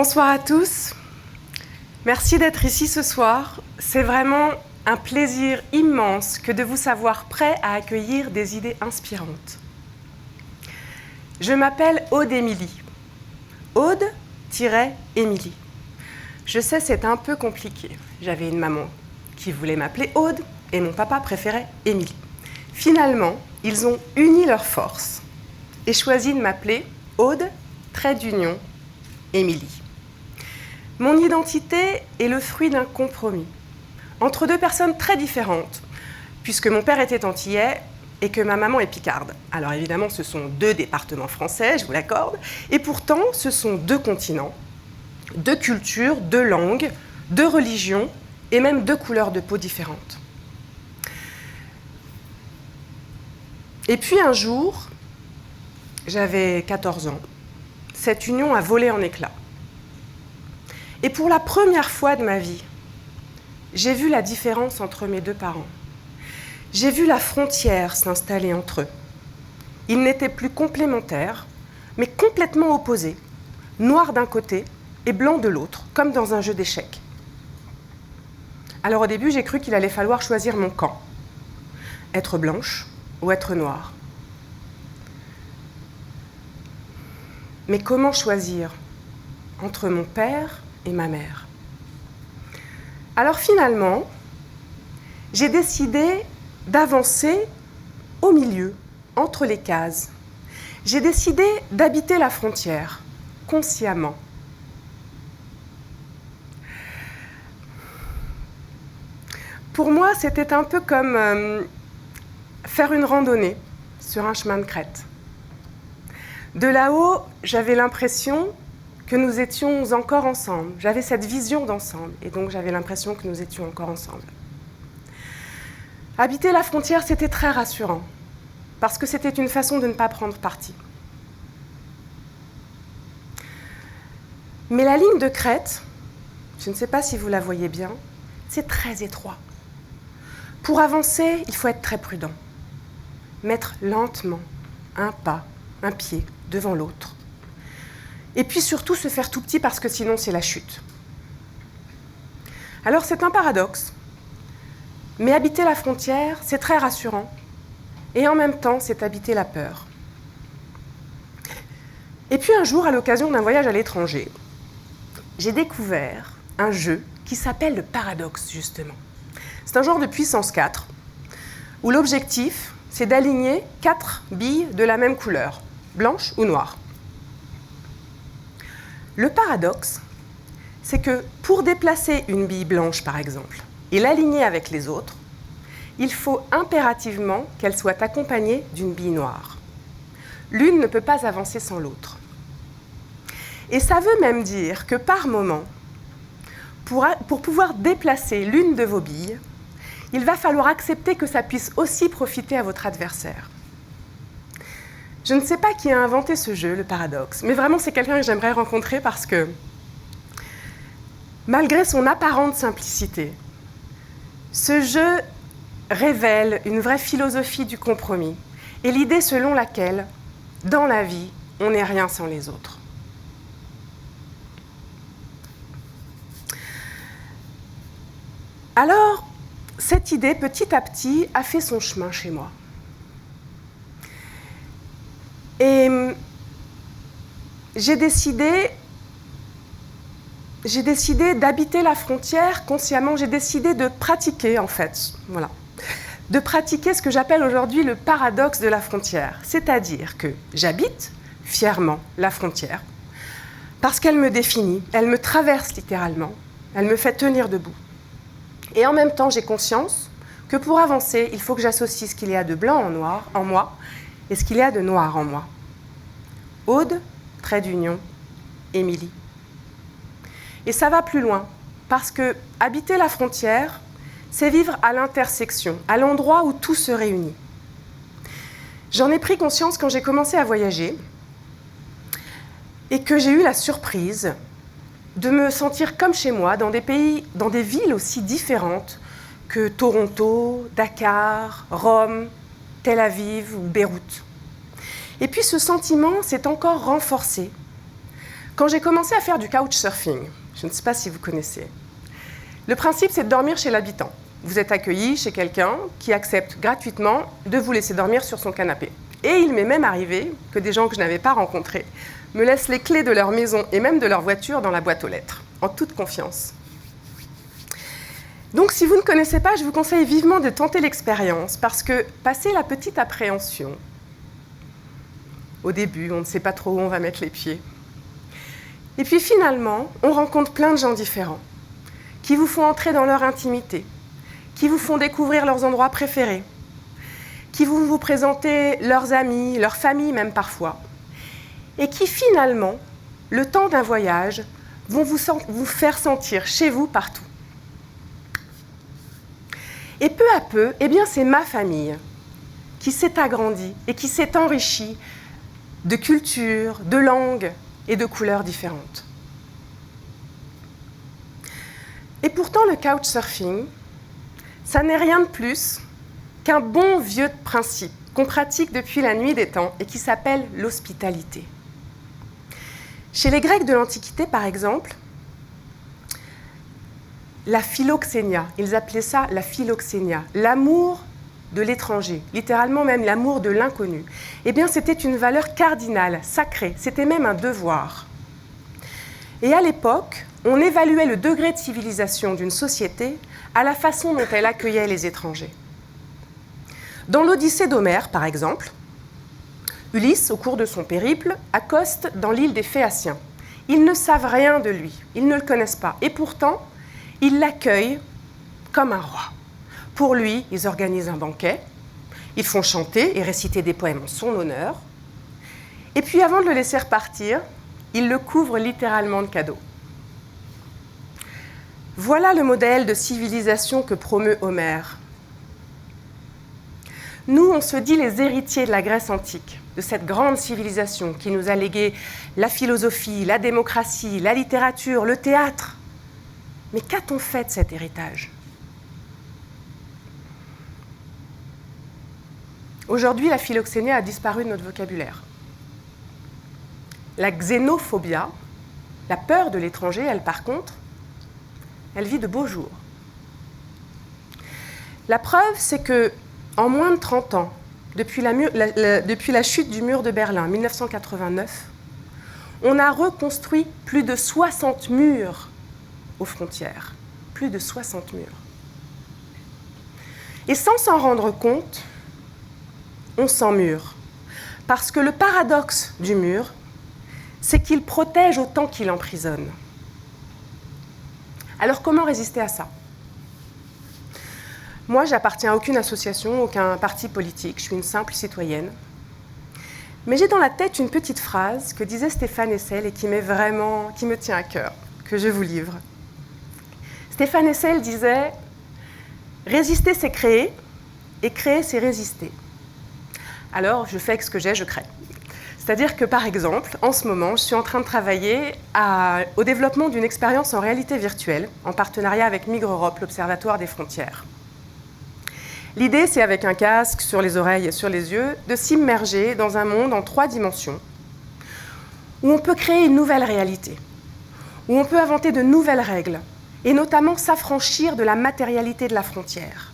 Bonsoir à tous. Merci d'être ici ce soir. C'est vraiment un plaisir immense que de vous savoir prêts à accueillir des idées inspirantes. Je m'appelle Aude Émilie. Aude-Émilie. Je sais, c'est un peu compliqué. J'avais une maman qui voulait m'appeler Aude et mon papa préférait Émilie. Finalement, ils ont uni leurs forces et choisi de m'appeler Aude-Émilie. Mon identité est le fruit d'un compromis entre deux personnes très différentes, puisque mon père était antillais et que ma maman est picarde. Alors évidemment, ce sont deux départements français, je vous l'accorde, et pourtant, ce sont deux continents, deux cultures, deux langues, deux religions et même deux couleurs de peau différentes. Et puis un jour, j'avais 14 ans, cette union a volé en éclats. Et pour la première fois de ma vie, j'ai vu la différence entre mes deux parents. J'ai vu la frontière s'installer entre eux. Ils n'étaient plus complémentaires, mais complètement opposés, noir d'un côté et blanc de l'autre, comme dans un jeu d'échecs. Alors au début, j'ai cru qu'il allait falloir choisir mon camp, être blanche ou être noire. Mais comment choisir entre mon père et ma mère? Alors finalement, j'ai décidé d'avancer au milieu, entre les cases. J'ai décidé d'habiter la frontière, consciemment. Pour moi, c'était un peu comme faire une randonnée sur un chemin de crête. De là-haut, j'avais l'impression que nous étions encore ensemble. J'avais cette vision d'ensemble, et donc j'avais l'impression que nous étions encore ensemble. Habiter la frontière, c'était très rassurant, parce que c'était une façon de ne pas prendre parti. Mais la ligne de crête, je ne sais pas si vous la voyez bien, c'est très étroit. Pour avancer, il faut être très prudent. Mettre lentement un pas, un pied devant l'autre. Et puis surtout se faire tout petit parce que sinon c'est la chute. Alors c'est un paradoxe, mais habiter la frontière, c'est très rassurant, et en même temps, c'est habiter la peur. Et puis un jour, à l'occasion d'un voyage à l'étranger, j'ai découvert un jeu qui s'appelle le paradoxe, justement. C'est un genre de puissance 4, où l'objectif, c'est d'aligner 4 billes de la même couleur, blanche ou noire. Le paradoxe, c'est que pour déplacer une bille blanche, par exemple, et l'aligner avec les autres, il faut impérativement qu'elle soit accompagnée d'une bille noire. L'une ne peut pas avancer sans l'autre. Et ça veut même dire que par moment, pour pouvoir déplacer l'une de vos billes, il va falloir accepter que ça puisse aussi profiter à votre adversaire. Je ne sais pas qui a inventé ce jeu, le paradoxe, mais vraiment c'est quelqu'un que j'aimerais rencontrer parce que, malgré son apparente simplicité, ce jeu révèle une vraie philosophie du compromis et l'idée selon laquelle, dans la vie, on n'est rien sans les autres. Alors, cette idée, petit à petit, a fait son chemin chez moi. Et j'ai décidé d'habiter la frontière consciemment. J'ai décidé de pratiquer, en fait, voilà, de pratiquer ce que j'appelle aujourd'hui le paradoxe de la frontière. C'est-à-dire que j'habite fièrement la frontière parce qu'elle me définit, elle me traverse littéralement, elle me fait tenir debout. Et en même temps, j'ai conscience que pour avancer, il faut que j'associe ce qu'il y a de blanc en moi et ce qu'il y a de noir en moi. Aude, trait d'union, Émilie. Et ça va plus loin, parce que habiter la frontière, c'est vivre à l'intersection, à l'endroit où tout se réunit. J'en ai pris conscience quand j'ai commencé à voyager et que j'ai eu la surprise de me sentir comme chez moi dans des pays, dans des villes aussi différentes que Toronto, Dakar, Rome, Tel Aviv ou Beyrouth. Et puis ce sentiment s'est encore renforcé Quand j'ai commencé à faire du couchsurfing, je ne sais pas si vous connaissez, le principe c'est de dormir chez l'habitant. Vous êtes accueilli chez quelqu'un qui accepte gratuitement de vous laisser dormir sur son canapé. Et il m'est même arrivé que des gens que je n'avais pas rencontrés me laissent les clés de leur maison et même de leur voiture dans la boîte aux lettres, en toute confiance. Donc si vous ne connaissez pas, je vous conseille vivement de tenter l'expérience parce que passer la petite appréhension, au début, on ne sait pas trop où on va mettre les pieds. Et puis finalement, on rencontre plein de gens différents qui vous font entrer dans leur intimité, qui vous font découvrir leurs endroits préférés, qui vont vous présenter leurs amis, leur famille même parfois, et qui finalement, le temps d'un voyage, vont vous faire sentir chez vous partout. Et peu à peu, eh bien, c'est ma famille qui s'est agrandie et qui s'est enrichie de cultures, de langues et de couleurs différentes. Et pourtant, le couchsurfing, ça n'est rien de plus qu'un bon vieux principe qu'on pratique depuis la nuit des temps et qui s'appelle l'hospitalité. Chez les Grecs de l'Antiquité, par exemple, la philoxénia, ils appelaient ça la philoxénia, l'amour de l'étranger, littéralement même l'amour de l'inconnu. Eh bien, c'était une valeur cardinale, sacrée, c'était même un devoir. Et à l'époque, on évaluait le degré de civilisation d'une société à la façon dont elle accueillait les étrangers. Dans l'Odyssée d'Homère, par exemple, Ulysse, au cours de son périple, accoste dans l'île des Phéaciens. Ils ne savent rien de lui, ils ne le connaissent pas. Et pourtant, ils l'accueillent comme un roi. Pour lui, ils organisent un banquet, ils font chanter et réciter des poèmes en son honneur. Et puis, avant de le laisser repartir, ils le couvrent littéralement de cadeaux. Voilà le modèle de civilisation que promeut Homère. Nous, on se dit les héritiers de la Grèce antique, de cette grande civilisation qui nous a légué la philosophie, la démocratie, la littérature, le théâtre. Mais qu'a-t-on fait de cet héritage ? Aujourd'hui, la philoxénie a disparu de notre vocabulaire. La xénophobia, la peur de l'étranger, elle, par contre, elle vit de beaux jours. La preuve, c'est que en moins de 30 ans, depuis la chute du mur de Berlin, 1989, on a reconstruit plus de 60 murs aux frontières. Plus de 60 murs. Et sans s'en rendre compte, on s'emmure. Parce que le paradoxe du mur, c'est qu'il protège autant qu'il emprisonne. Alors comment résister à ça ? Moi, j'appartiens à aucune association, aucun parti politique, je suis une simple citoyenne. Mais j'ai dans la tête une petite phrase que disait Stéphane Hessel et qui me tient à cœur, que je vous livre. Stéphane Hessel disait « Résister, c'est créer, et créer, c'est résister ». Alors, je fais avec ce que j'ai, je crée. C'est-à-dire que, par exemple, en ce moment, je suis en train de travailler au développement d'une expérience en réalité virtuelle, en partenariat avec Migre Europe, l'Observatoire des frontières. L'idée, c'est avec un casque sur les oreilles et sur les yeux, de s'immerger dans un monde en 3 dimensions, où on peut créer une nouvelle réalité, où on peut inventer de nouvelles règles, et notamment s'affranchir de la matérialité de la frontière,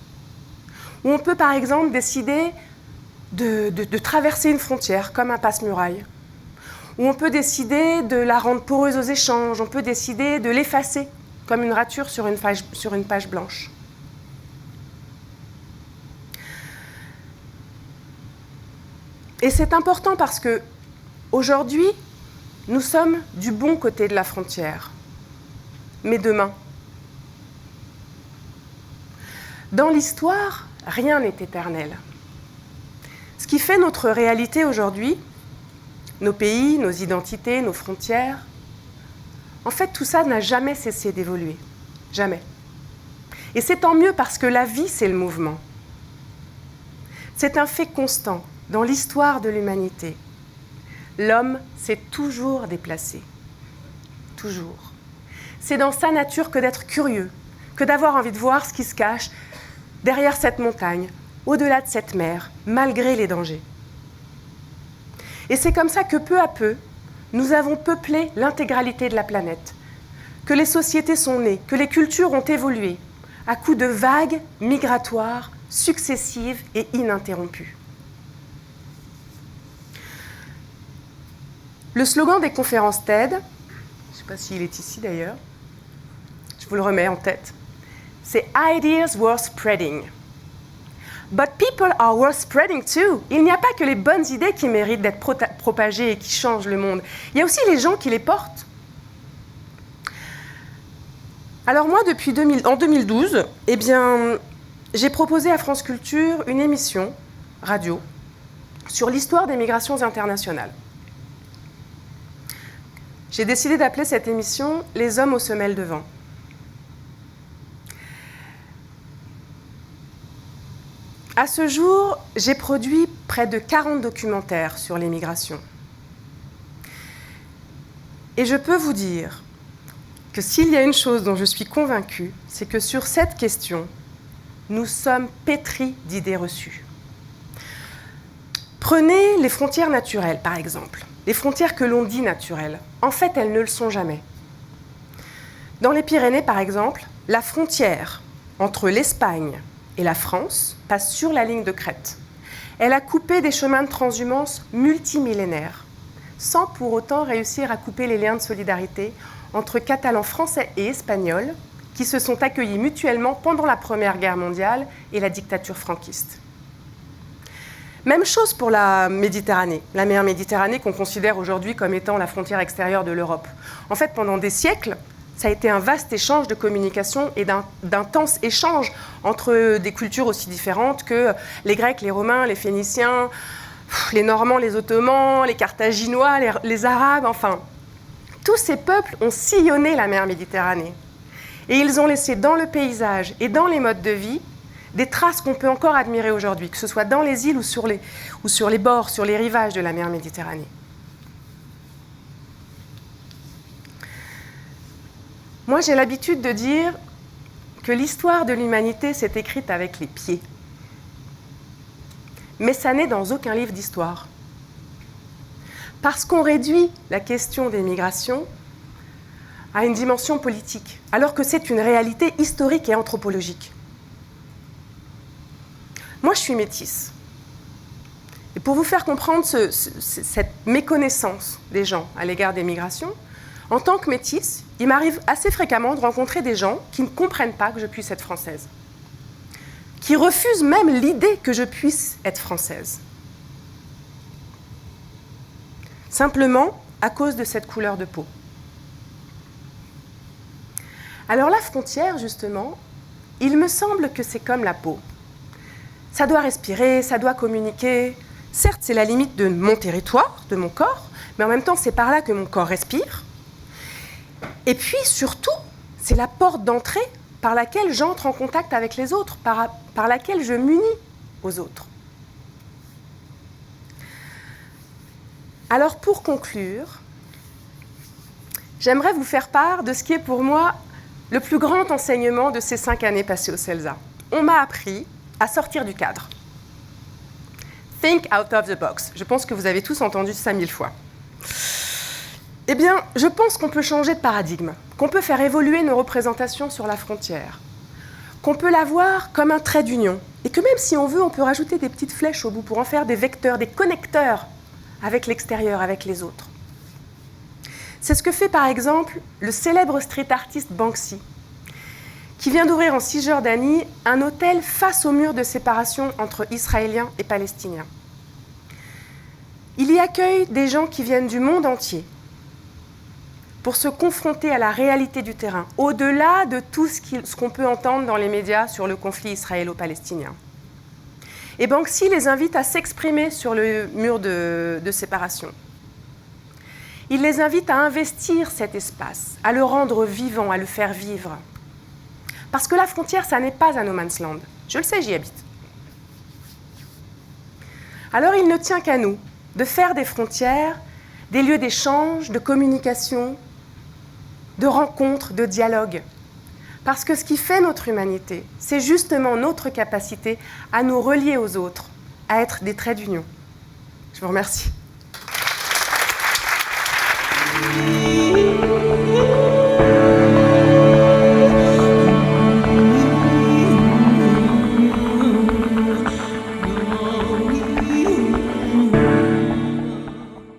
où on peut, par exemple, décider de traverser une frontière comme un passe-muraille, où on peut décider de la rendre poreuse aux échanges, on peut décider de l'effacer comme une rature sur une page blanche. Et c'est important parce que aujourd'hui, nous sommes du bon côté de la frontière. Mais demain, dans l'histoire, rien n'est éternel. Ce qui fait notre réalité aujourd'hui, nos pays, nos identités, nos frontières, en fait, tout ça n'a jamais cessé d'évoluer. Jamais. Et c'est tant mieux parce que la vie, c'est le mouvement. C'est un fait constant dans l'histoire de l'humanité. L'homme s'est toujours déplacé. Toujours. C'est dans sa nature que d'être curieux, que d'avoir envie de voir ce qui se cache derrière cette montagne, au-delà de cette mer, malgré les dangers. Et c'est comme ça que peu à peu, nous avons peuplé l'intégralité de la planète, que les sociétés sont nées, que les cultures ont évolué, à coups de vagues migratoires successives et ininterrompues. Le slogan des conférences TED, je ne sais pas s'il est ici d'ailleurs, je vous le remets en tête, c'est « Ideas worth spreading ». But people are worth spreading too. Il n'y a pas que les bonnes idées qui méritent d'être propagées et qui changent le monde. Il y a aussi les gens qui les portent. Alors moi, en 2012, j'ai proposé à France Culture une émission radio sur l'histoire des migrations internationales. J'ai décidé d'appeler cette émission « Les hommes aux semelles de vent ». À ce jour, j'ai produit près de 40 documentaires sur les migrations. Et je peux vous dire que s'il y a une chose dont je suis convaincue, c'est que sur cette question, nous sommes pétris d'idées reçues. Prenez les frontières naturelles, par exemple. Les frontières que l'on dit naturelles. En fait, elles ne le sont jamais. Dans les Pyrénées, par exemple, la frontière entre l'Espagne et la France passe sur la ligne de crête. Elle a coupé des chemins de transhumance multimillénaires, sans pour autant réussir à couper les liens de solidarité entre Catalans français et Espagnols, qui se sont accueillis mutuellement pendant la Première Guerre mondiale et la dictature franquiste. Même chose pour la Méditerranée, la mer Méditerranée qu'on considère aujourd'hui comme étant la frontière extérieure de l'Europe. En fait, pendant des siècles, ça a été un vaste échange de communication et d'intenses échanges entre des cultures aussi différentes que les Grecs, les Romains, les Phéniciens, les Normands, les Ottomans, les Carthaginois, les Arabes, enfin. Tous ces peuples ont sillonné la mer Méditerranée. Et ils ont laissé dans le paysage et dans les modes de vie des traces qu'on peut encore admirer aujourd'hui, que ce soit dans les îles ou sur les bords, sur les rivages de la mer Méditerranée. Moi, j'ai l'habitude de dire que l'histoire de l'humanité s'est écrite avec les pieds. Mais ça n'est dans aucun livre d'histoire. Parce qu'on réduit la question des migrations à une dimension politique, alors que c'est une réalité historique et anthropologique. Moi, je suis métisse. Et pour vous faire comprendre cette méconnaissance des gens à l'égard des migrations, en tant que métisse, il m'arrive assez fréquemment de rencontrer des gens qui ne comprennent pas que je puisse être française, qui refusent même l'idée que je puisse être française. Simplement à cause de cette couleur de peau. Alors la frontière, justement, il me semble que c'est comme la peau. Ça doit respirer, ça doit communiquer. Certes, c'est la limite de mon territoire, de mon corps, mais en même temps, c'est par là que mon corps respire. Et puis, surtout, c'est la porte d'entrée par laquelle j'entre en contact avec les autres, par laquelle je m'unis aux autres. Alors, pour conclure, j'aimerais vous faire part de ce qui est pour moi le plus grand enseignement de ces 5 années passées au CELSA. On m'a appris à sortir du cadre. Think out of the box. Je pense que vous avez tous entendu ça 1000 fois. Eh bien, je pense qu'on peut changer de paradigme, qu'on peut faire évoluer nos représentations sur la frontière, qu'on peut la voir comme un trait d'union, et que même si on veut, on peut rajouter des petites flèches au bout pour en faire des vecteurs, des connecteurs avec l'extérieur, avec les autres. C'est ce que fait par exemple le célèbre street artiste Banksy, qui vient d'ouvrir en Cisjordanie un hôtel face au mur de séparation entre Israéliens et Palestiniens. Il y accueille des gens qui viennent du monde entier pour se confronter à la réalité du terrain, au-delà de tout ce qu'on peut entendre dans les médias sur le conflit israélo-palestinien. Et Banksy les invite à s'exprimer sur le mur de séparation. Il les invite à investir cet espace, à le rendre vivant, à le faire vivre. Parce que la frontière, ça n'est pas un no man's land. Je le sais, j'y habite. Alors il ne tient qu'à nous de faire des frontières des lieux d'échange, de communication, de rencontres, de dialogue. Parce que ce qui fait notre humanité, c'est justement notre capacité à nous relier aux autres, à être des traits d'union. Je vous remercie.